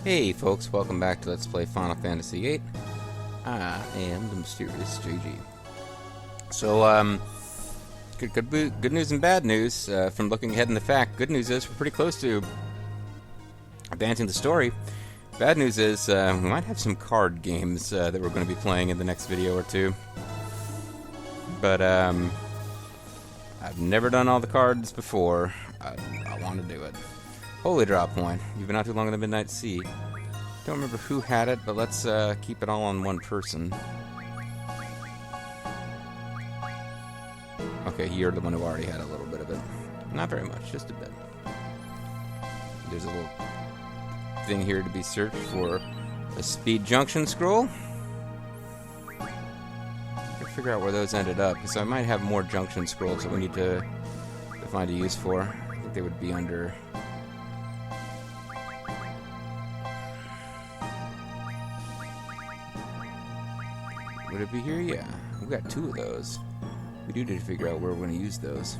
Hey folks, welcome back to Let's Play Final Fantasy VIII. I am the mysterious JG. So, good news and bad news from looking ahead in the fact. Good news is we're pretty close to advancing the story. Bad news is we might have some card games that we're going to be playing in the next video or two. But I've never done all the cards before. I want to do it. Holy drop point. You've been out too long in the Midnight Sea. Don't remember who had it, but let's keep it all on one person. Okay, you're the one who already had a little bit of it. Not very much, just a bit. There's a little thing here to be searched for a speed junction scroll. I can figure out where those ended up, because I might have more junction scrolls that we need to find a use for. I think they would be under... Would it be here? Yeah. We've got two of those. We do need to figure out where we're going to use those.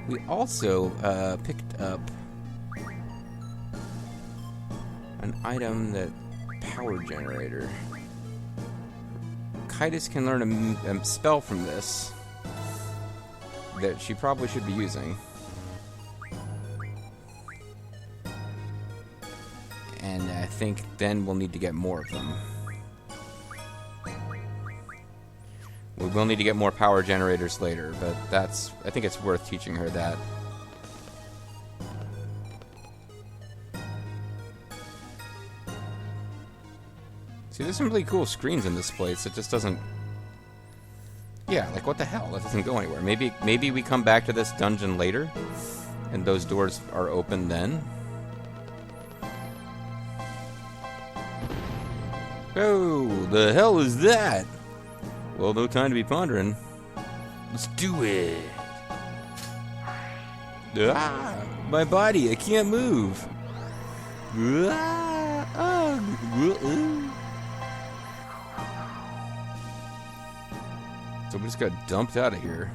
We also picked up an item that... Power generator. Kitus can learn a spell from this that she probably should be using. And I think then we'll need to get more of them. We will need to get more power generators later, but that's... I think it's worth teaching her that. See, there's some really cool screens in this place. It just doesn't... Yeah, like what the hell? It doesn't go anywhere. Maybe we come back to this dungeon later, and those doors are open then. Oh, the hell is that? Well, no time to be pondering. Let's do it. Ah, my body, I can't move. So we just got dumped out of here.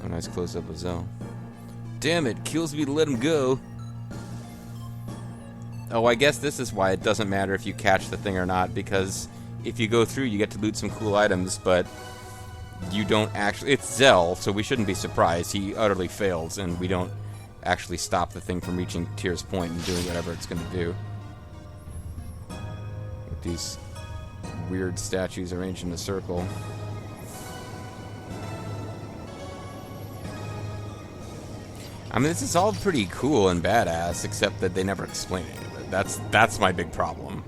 A nice close-up of Zell. Damn it, kills me to let him go. Oh, I guess this is why it doesn't matter if you catch the thing or not, because if you go through, you get to loot some cool items, but you don't actually... It's Zell, so we shouldn't be surprised. He utterly fails, and we don't actually stop the thing from reaching Tyr's point and doing whatever it's going to do. With these weird statues arranged in a circle. I mean, this is all pretty cool and badass, except that they never explain any of it. That's my big problem.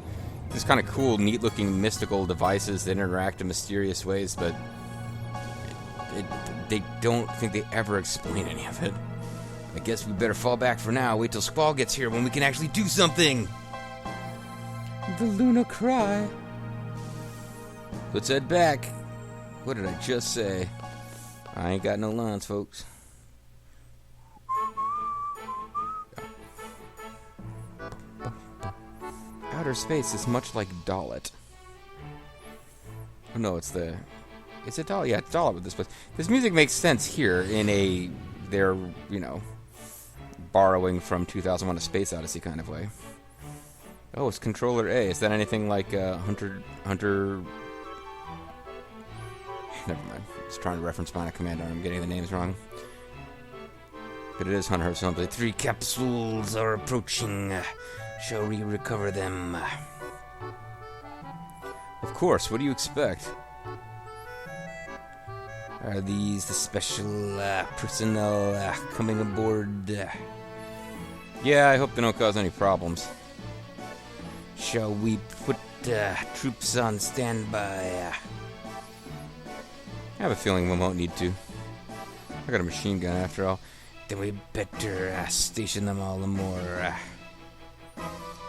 There's kind of cool, neat-looking, mystical devices that interact in mysterious ways, but they don't think they ever explain any of it. I guess we better fall back for now. Wait till Squall gets here when we can actually do something. The Luna cry. Let's head back. What did I just say? I ain't got no lines, folks. Outer space is much like Dalit. Oh no, it's the... Is it Dalit? Yeah, it's Dalit with this place. This music makes sense here in a... They're, you know, borrowing from 2001: A Space Odyssey kind of way. Oh, it's Controller A. Is that anything like Hunter... Never mind. I was trying to reference Final Commander and I'm getting the names wrong. But it is Hunter something. 3 capsules are approaching... Shall we recover them? Of course, what do you expect? Are these the special personnel coming aboard? Yeah, I hope they don't cause any problems. Shall we put troops on standby? I have a feeling we won't need to. I got a machine gun after all. Then we better station them all the more.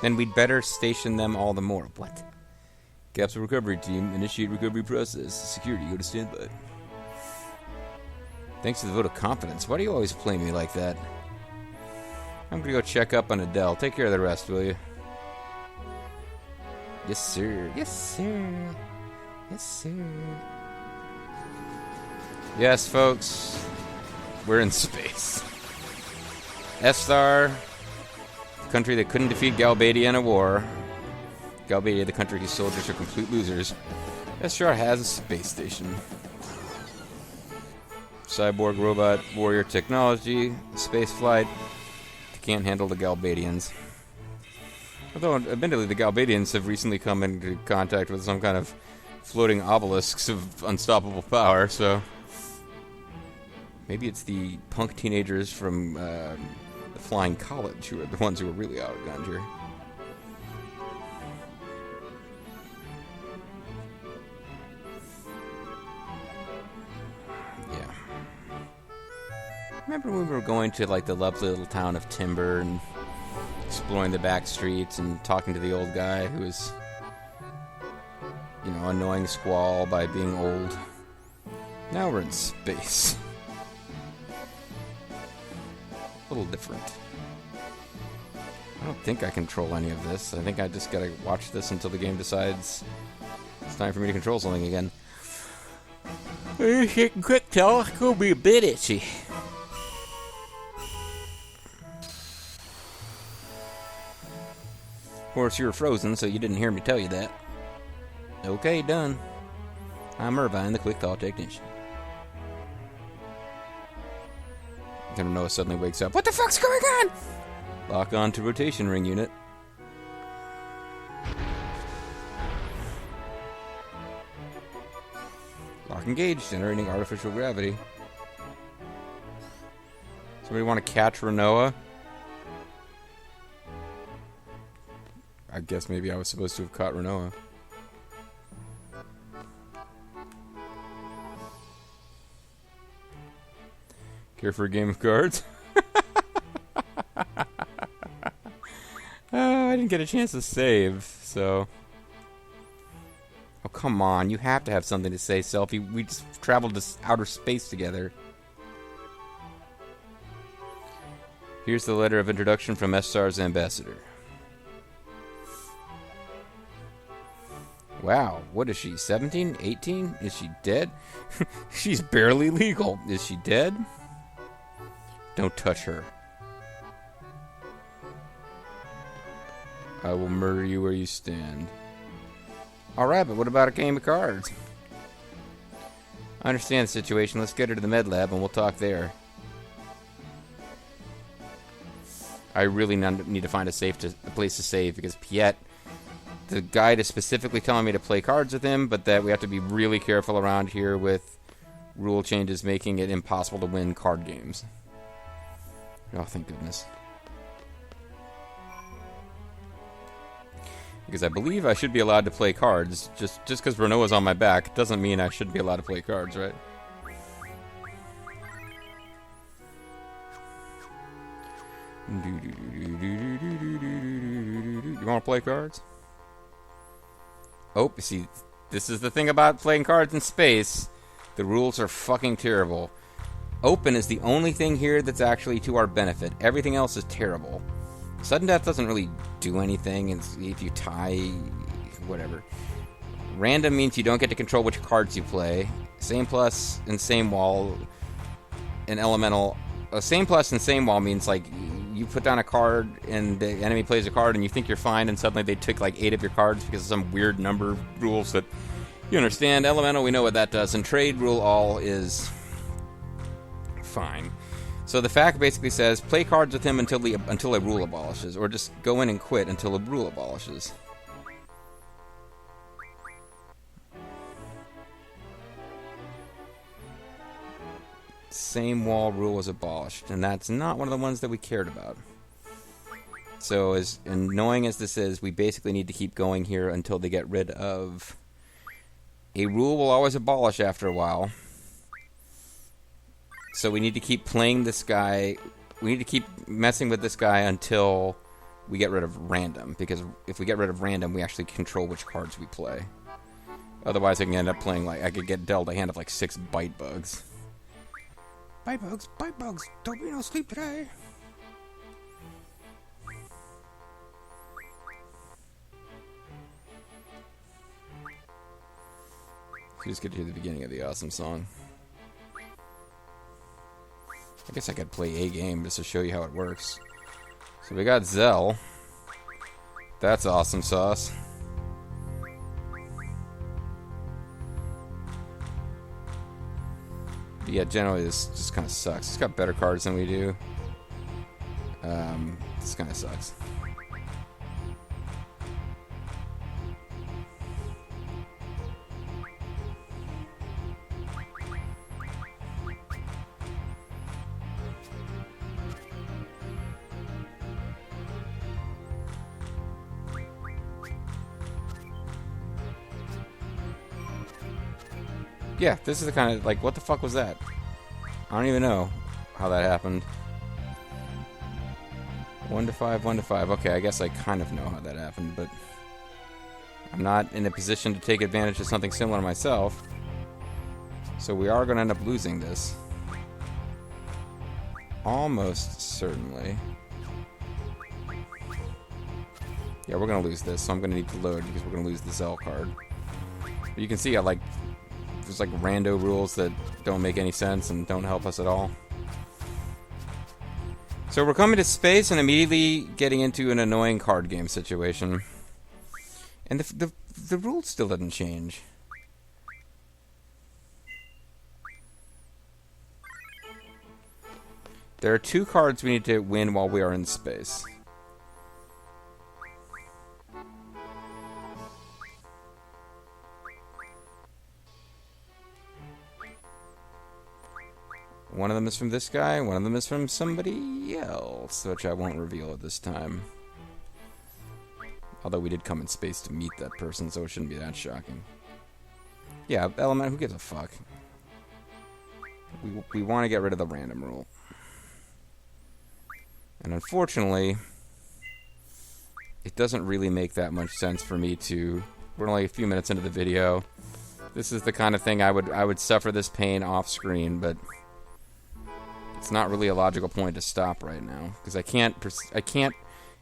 Then we'd better station them all the more. What? Capsule recovery team, initiate recovery process. Security, go to standby. Thanks to the vote of confidence. Why do you always play me like that? I'm gonna go check up on Adele. Take care of the rest, will you? Yes, sir. Yes, sir. Yes, sir. Yes, folks. We're in space. S-Star, the country that couldn't defeat Galbadia in a war. Galbadia, the country whose soldiers are complete losers. S-Star has a space station. Cyborg robot warrior technology, space flight. Can't handle the Galbadians. Although, admittedly, the Galbadians have recently come into contact with some kind of floating obelisks of unstoppable power, so... Maybe it's the punk teenagers from the Flying College who are the ones who are really outgunned here. Yeah. Remember when we were going to, like, the lovely little town of Timber and exploring the back streets and talking to the old guy who was, you know, annoying Squall by being old? Now we're in space. A little different. I don't think I control any of this. I think I just gotta watch this until the game decides it's time for me to control something again. Hitting quick tell, it's gonna be a bit itchy. Of course, you were frozen, so you didn't hear me tell you that. Okay, done. I'm Irvine, the quick thaw technician. Then Noah suddenly wakes up. What the fuck's going on? Lock on to rotation ring unit. Lock engaged, generating artificial gravity. Somebody want to catch Renoa? I guess maybe I was supposed to have caught Renoa. Care for a game of cards? I didn't get a chance to save, so... Oh, come on. You have to have something to say, Selfie. We just traveled to outer space together. Here's the letter of introduction from S-Star's ambassador. Wow, what is she, 17? 18? Is she dead? She's barely legal. Is she dead? Don't touch her. I will murder you where you stand. Alright, but what about a game of cards? I understand the situation. Let's get her to the med lab and we'll talk there. I really need to find a place to save because Piet, the guide is specifically telling me to play cards with him, but that we have to be really careful around here with rule changes making it impossible to win card games. Oh, thank goodness. Because I believe I should be allowed to play cards. Just because Renoa's on my back doesn't mean I shouldn't be allowed to play cards, right? You want to play cards? Oh, see, this is the thing about playing cards in space. The rules are fucking terrible. Open is the only thing here that's actually to our benefit. Everything else is terrible. Sudden death doesn't really do anything, and if you tie, whatever. Random means you don't get to control which cards you play. Same plus and same wall. And elemental. Same plus and same wall means like you put down a card and the enemy plays a card and you think you're fine, and suddenly they took like 8 of your cards because of some weird number rules that you understand. Elemental, we know what that does, and trade rule all is fine. So the fact basically says, play cards with him until a rule abolishes, or just go in and quit until a rule abolishes. Same wall rule was abolished, and that's not one of the ones that we cared about. So as annoying as this is, we basically need to keep going here until they get rid of... A rule will always abolish after a while. So we need to keep playing this guy. We need to keep messing with this guy until we get rid of random. Because if we get rid of random, we actually control which cards we play. Otherwise, I can end up playing like... I could get dealt a hand of like 6 bite bugs. Bite bugs, don't be no sleep today. Just get to hear the beginning of the awesome song. I guess I could play a game just to show you how it works. So we got Zell. That's awesome sauce. But yeah, generally this just kind of sucks. It's got better cards than we do. This kind of sucks. Yeah, this is the kind of, like, what the fuck was that? I don't even know how that happened. 1 to 5, 1 to 5. Okay, I guess I kind of know how that happened, but I'm not in a position to take advantage of something similar myself. So we are going to end up losing this. Almost certainly. Yeah, we're going to lose this, so I'm going to need to load because we're going to lose the Zell card. But you can see, there's like rando rules that don't make any sense and don't help us at all. So we're coming to space and immediately getting into an annoying card game situation. And the rules still didn't change. There are 2 cards we need to win while we are in space. One of them is from this guy, one of them is from somebody else, which I won't reveal at this time. Although we did come in space to meet that person, so it shouldn't be that shocking. Yeah, element, who gives a fuck? We want to get rid of the random rule. And unfortunately, it doesn't really make that much sense for me to... We're only a few minutes into the video. This is the kind of thing I would suffer this pain off screen, but... It's not really a logical point to stop right now, because I can't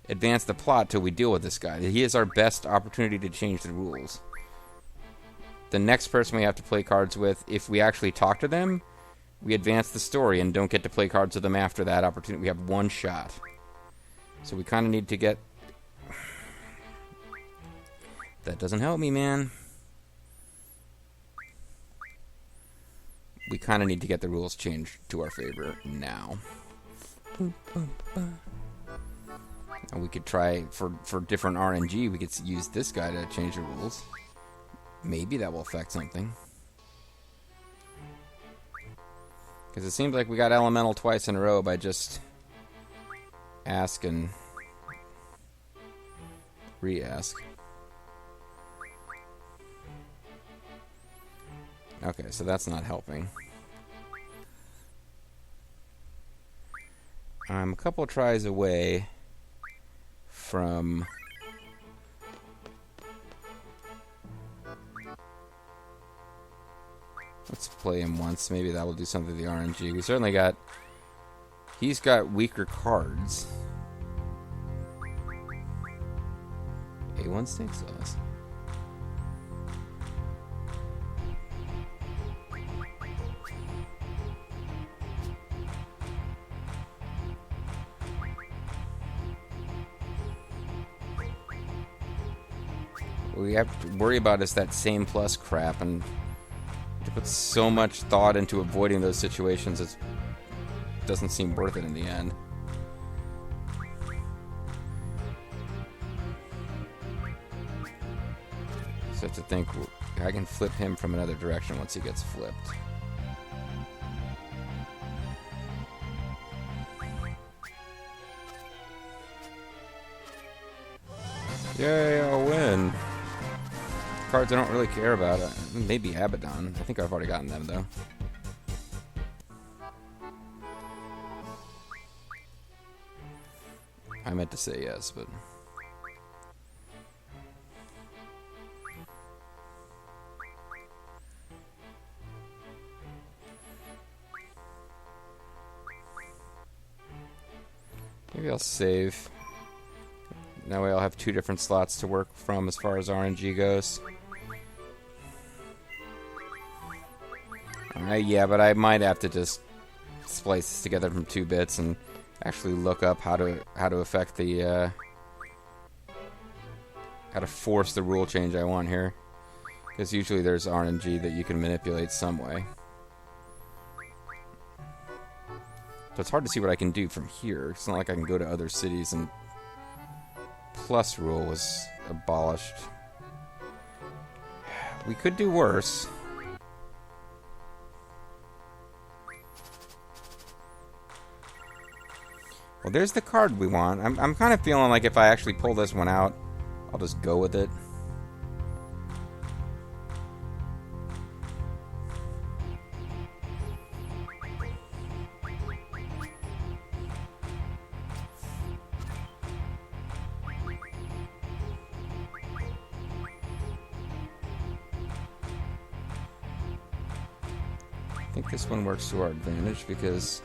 advance the plot till we deal with this guy. He is our best opportunity to change the rules. The next person we have to play cards with, if we actually talk to them, we advance the story and don't get to play cards with them after that opportunity. We have 1 shot. So we kind of need to get... That doesn't help me, man. We kind of need to get the rules changed to our favor now. And we could try, for different RNG, we could use this guy to change the rules. Maybe that will affect something. Because it seems like we got elemental twice in a row by just ask and re-ask. Okay, so that's not helping. I'm a couple tries away from... Let's play him once. Maybe that will do something to the RNG. We certainly got... He's got weaker cards. A1 snake sauce. What we have to worry about is that same plus crap, and to put so much thought into avoiding those situations, it doesn't seem worth it in the end. So I have to think, I can flip him from another direction once he gets flipped. Yay, I'll win. Cards I don't really care about. Maybe Abaddon. I think I've already gotten them, though. I meant to say yes, but... Maybe I'll save. That way I'll have 2 different slots to work from as far as RNG goes. Yeah, but I might have to just splice this together from 2 bits and actually look up how to affect the how to force the rule change I want here. Because usually there's RNG that you can manipulate some way. So it's hard to see what I can do from here. It's not like I can go to other cities and plus rule was abolished. We could do worse. Well, there's the card we want. I'm kind of feeling like if I actually pull this one out, I'll just go with it. I think this one works to our advantage because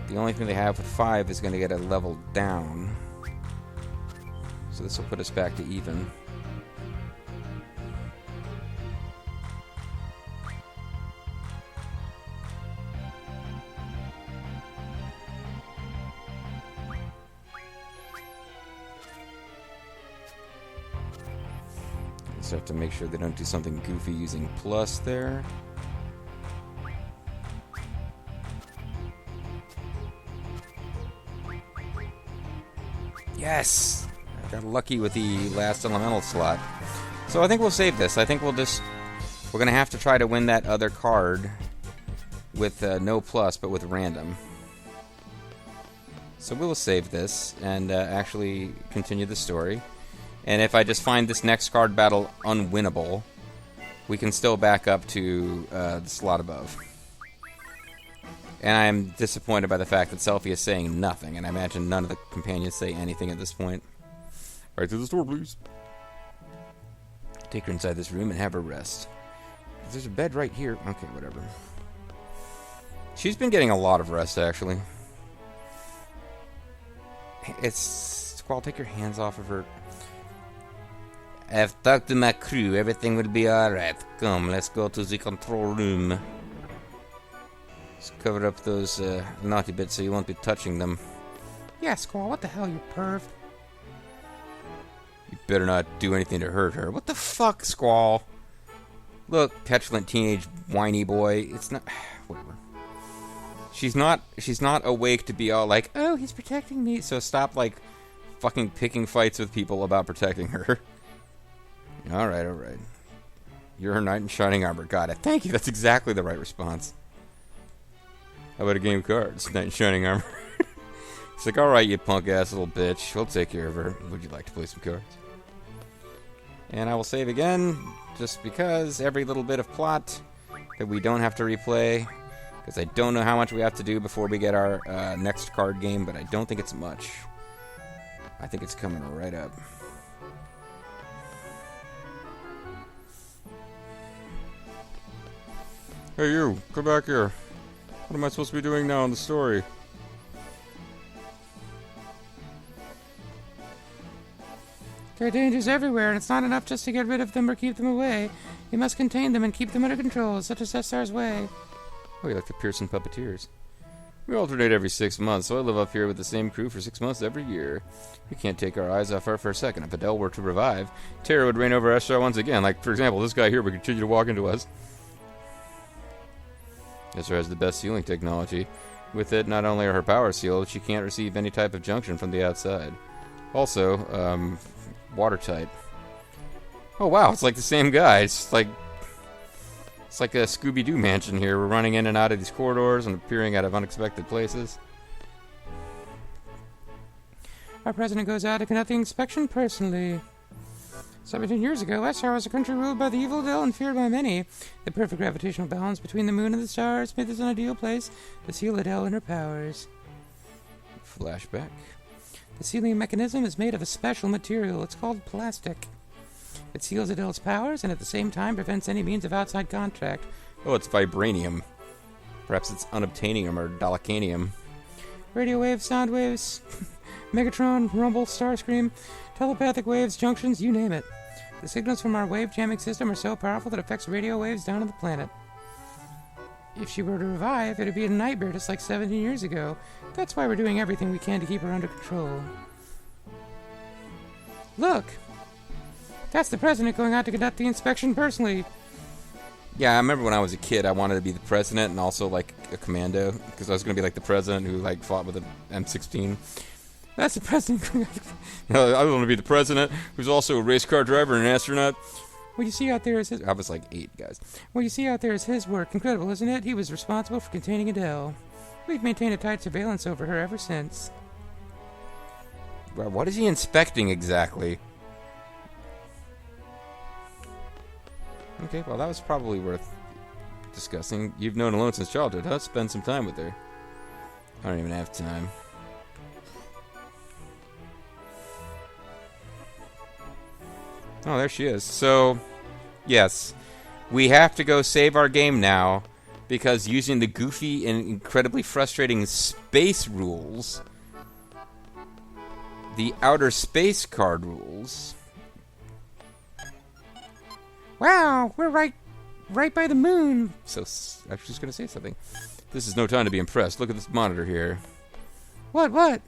the only thing they have with 5 is going to get a level down. So this will put us back to even. Just have to make sure they don't do something goofy using plus there. Yes! I got lucky with the last elemental slot. So I think we'll save this. I think we're going to have to try to win that other card with no plus, but with random. So we'll save this and actually continue the story. And if I just find this next card battle unwinnable, we can still back up to the slot above. And I'm disappointed by the fact that Selphie is saying nothing, and I imagine none of the companions say anything at this point. Right to the store, please. Take her inside this room and have her rest. There's a bed right here. Okay, whatever. She's been getting a lot of rest, actually. Squall, take your hands off of her. I've talked to my crew. Everything will be alright. Come, let's go to the control room. Just cover up those naughty bits so you won't be touching them. Yeah, Squall, what the hell, you perv? You better not do anything to hurt her. What the fuck, Squall? Look, petulant teenage whiny boy. It's not... whatever. She's not awake to be all like, oh, he's protecting me. So stop, like, fucking picking fights with people about protecting her. Alright, alright. You're her knight in shining armor. Got it. Thank you, that's exactly the right response. How about a game of cards? Knight in shining armor. It's like, alright, you punk-ass little bitch. We'll take care of her. Would you like to play some cards? And I will save again, just because every little bit of plot that we don't have to replay, because I don't know how much we have to do before we get our next card game, but I don't think it's much. I think it's coming right up. Hey you, come back here. What am I supposed to be doing now in the story? There are dangers everywhere, and it's not enough just to get rid of them or keep them away. You must contain them and keep them under control, such as Cesar's way. Oh, you like the Pearson Puppeteers. We alternate every 6 months, so I live up here with the same crew for 6 months every year. We can't take our eyes off her for a second. If Adele were to revive, terror would reign over Estra once again. Like, for example, this guy here would continue to walk into us. Estra has the best sealing technology. With it, not only are her powers sealed, she can't receive any type of junction from the outside. Also, watertight. Oh wow, it's like the same guy. It's like a Scooby-Doo mansion here. We're running in and out of these corridors and appearing out of unexpected places. Our president goes out to conduct the inspection personally. 17 years ago, Estar was a country ruled by the evil Zell and feared by many. The perfect gravitational balance between the moon and the stars made this an ideal place to seal Adele and her powers. Flashback. The sealing mechanism is made of a special material. It's called plastic. It seals Adele's powers and at the same time prevents any means of outside contact. Oh, it's vibranium. Perhaps it's unobtainium or dalacanium. Radio waves, sound waves, Megatron, Rumble, Starscream, telepathic waves, junctions, you name it. The signals from our wave jamming system are so powerful that it affects radio waves down on the planet. If she were to revive, it'd be a nightmare just like 17 years ago. That's why we're doing everything we can to keep her under control. Look! That's the president going out to conduct the inspection personally. Yeah, I remember when I was a kid, I wanted to be the president and also, like, a commando. Because I was going to be, like, the president who, like, fought with an M16. That's the president going out to... No, I want to be the president who's also a race car driver and an astronaut. What you see out there is his... I was, like, 8, guys. What you see out there is his work. Incredible, isn't it? He was responsible for containing Adele. We've maintained a tight surveillance over her ever since. Well, what is he inspecting exactly? Okay, well, that was probably worth discussing. You've known Alone since childhood. Let's spend some time with her. I don't even have time. Oh, there she is. So, yes, we have to go save our game now because using the goofy and incredibly frustrating space rules, the outer space card rules... Wow, we're right by the moon. So, I was just going to say something. This is no time to be impressed. Look at this monitor here. What? What?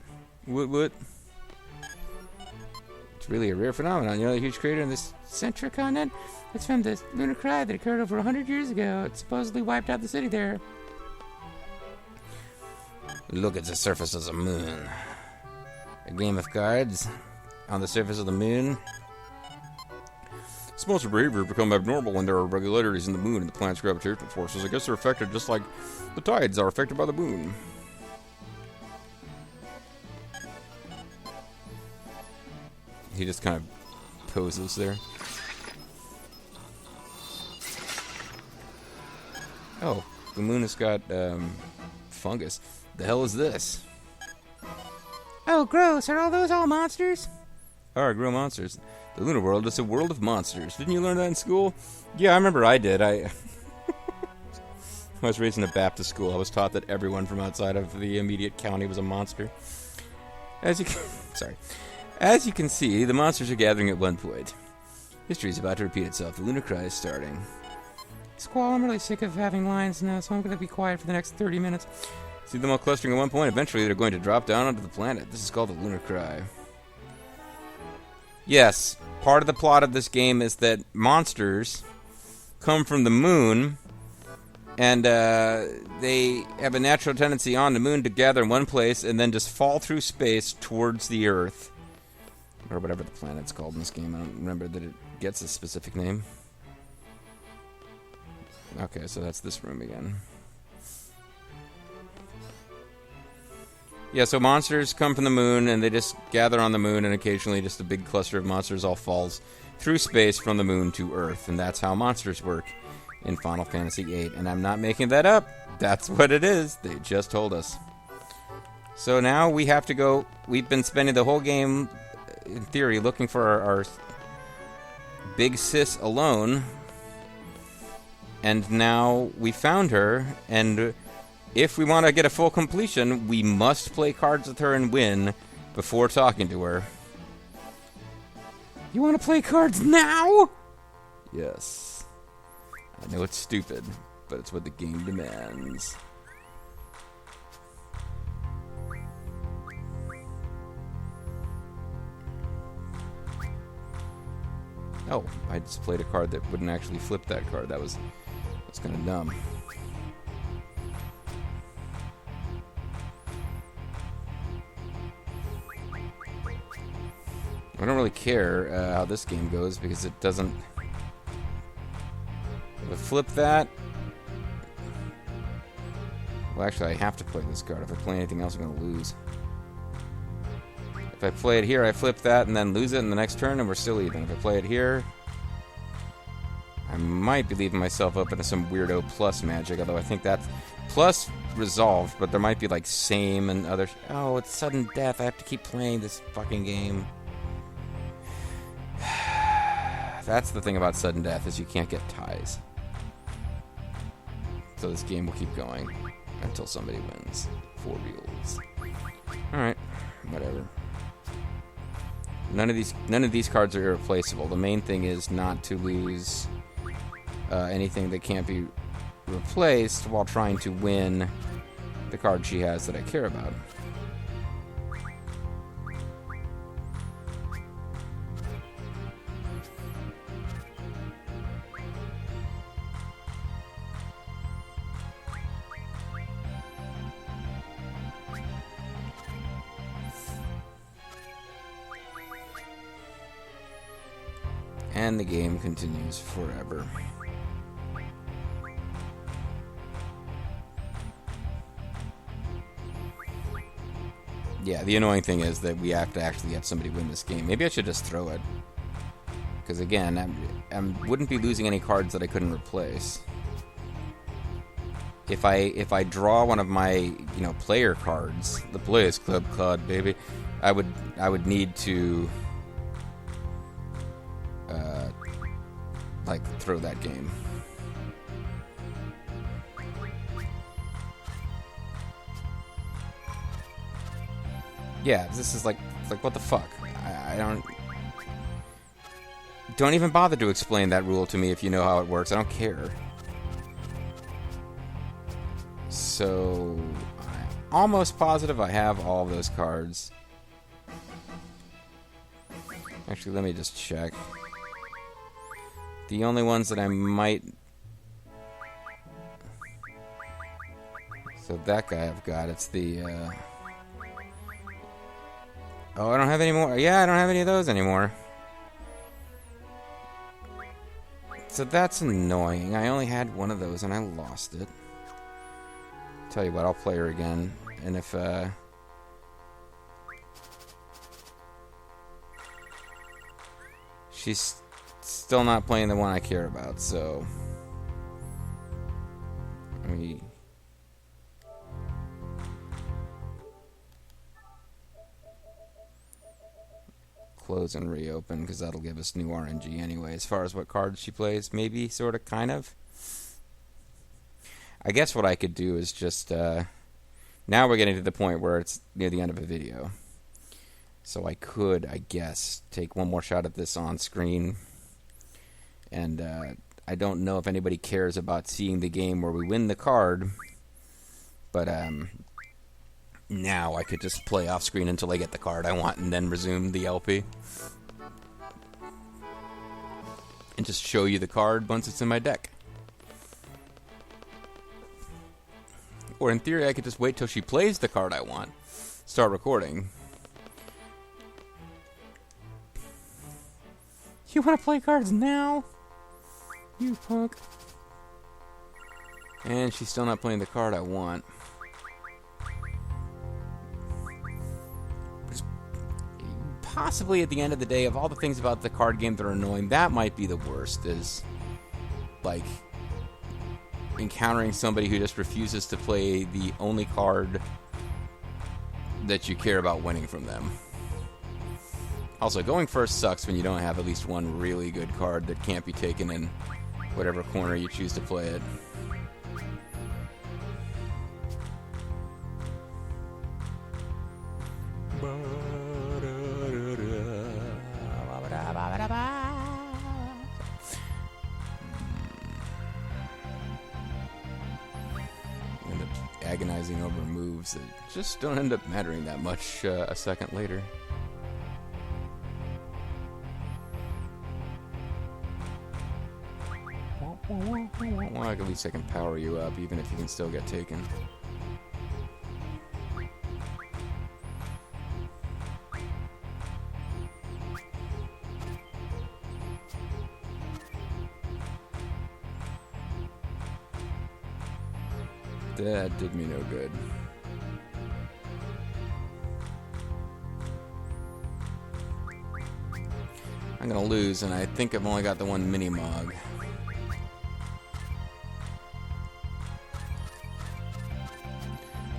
It's really a rare phenomenon. You know, the huge crater in this Central continent? It's from the lunar cry that occurred over 100 years ago. It supposedly wiped out the city there. Look at the surface of the moon. A game of cards on the surface of the moon. Most of behavior become abnormal when there are irregularities in the moon and the planet's gravitational forces. I guess they're affected just like the tides are affected by the moon. He just kind of poses there. Oh, the moon has got fungus. The hell is this? Oh, gross. Are all those all monsters? Alright, grow monsters. The lunar world is a world of monsters. Didn't you learn that in school? Yeah, I remember I did. I was raised in a Baptist school. I was taught that everyone from outside of the immediate county was a monster. As you can see, the monsters are gathering at one point. History is about to repeat itself. The lunar cry is starting. Squall, I'm really sick of having lines now, so I'm going to be quiet for the next 30 minutes. See them all clustering at one point. Eventually, they're going to drop down onto the planet. This is called the lunar cry. Yes, part of the plot of this game is that monsters come from the moon, and they have a natural tendency on the moon to gather in one place and then just fall through space towards the Earth. Or whatever the planet's called in this game. I don't remember that it gets a specific name. Okay, so that's this room again. Yeah, so monsters come from the moon, and they just gather on the moon, and occasionally just a big cluster of monsters all falls through space from the moon to Earth, and that's how monsters work in Final Fantasy VIII. And I'm not making that up. That's what it is. They just told us. So now we have to go... We've been spending the whole game, in theory, looking for our big sis Alone, and now we found her, and... If we want to get a full completion, we must play cards with her and win before talking to her. You want to play cards now? Yes. I know it's stupid, but it's what the game demands. Oh, I just played a card that wouldn't actually flip that card. That's kind of dumb. I don't really care how this game goes because it doesn't... If I flip that... Well, actually, I have to play this card. If I play anything else, I'm going to lose. If I play it here, I flip that and then lose it in the next turn, and we're still even. If I play it here... I might be leaving myself open to some weirdo plus magic, although I think that's... Plus resolved, but there might be, like, same and other... Oh, it's sudden death. I have to keep playing this fucking game. That's the thing about sudden death, is you can't get ties. So this game will keep going until somebody wins. 4 reels. Alright, whatever. None of these cards are irreplaceable. The main thing is not to lose anything that can't be replaced while trying to win the card she has that I care about. And the game continues forever. Yeah, the annoying thing is that we have to actually have somebody win this game. Maybe I should just throw it. Because again, I wouldn't be losing any cards that I couldn't replace. If I draw one of my player cards, the Players Club card, baby, I would need to like throw that game. Yeah, this is like what the fuck? I don't even bother to explain that rule to me if you know how it works. I don't care. So, I'm almost positive I have all those cards. Actually, let me just check. The only ones that I might... So that guy I've got, it's the... Oh, I don't have any more. Yeah, I don't have any of those anymore. So that's annoying. I only had one of those and I lost it. Tell you what, I'll play her again. And if, she's still not playing the one I care about, so... Let me... close and reopen, because that'll give us new RNG anyway. As far as what cards she plays, maybe, sort of, kind of. I guess what I could do is just, now we're getting to the point where it's near the end of a video. So I could, I guess, take one more shot at this on screen. And I don't know if anybody cares about seeing the game where we win the card. But now I could just play off screen until I get the card I want and then resume the LP. And just show you the card once it's in my deck. Or in theory, I could just wait till she plays the card I want. Start recording. You want to play cards now? You punk. And she's still not playing the card I want. Possibly at the end of the day, of all the things about the card game that are annoying, that might be the worst, is like encountering somebody who just refuses to play the only card that you care about winning from them. Also, going first sucks when you don't have at least one really good card that can't be taken in whatever corner you choose to play it. End up agonizing over moves that just don't end up mattering that much a second later. Well, at least I can power you up, even if you can still get taken. That did me no good. I'm gonna lose, and I think I've only got the one mini-mog.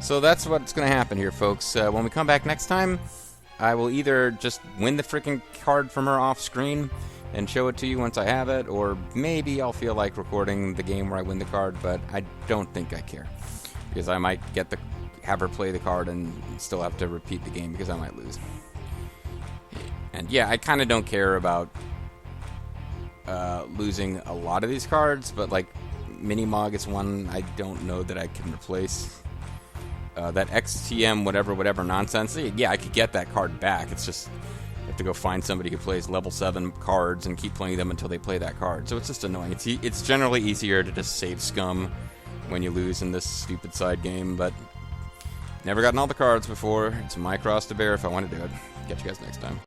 So that's what's going to happen here, folks. When we come back next time, I will either just win the freaking card from her off screen and show it to you once I have it, or maybe I'll feel like recording the game where I win the card, but I don't think I care. Because I might have her play the card and still have to repeat the game because I might lose. And yeah, I kind of don't care about losing a lot of these cards, but like Minimog is one I don't know that I can replace. That XTM whatever nonsense, yeah, I could get that card back. It's just I have to go find somebody who plays level 7 cards and keep playing them until they play that card. So it's just annoying. It's generally easier to just save scum when you lose in this stupid side game, but never gotten all the cards before. It's my cross to bear if I want to do it. Catch you guys next time.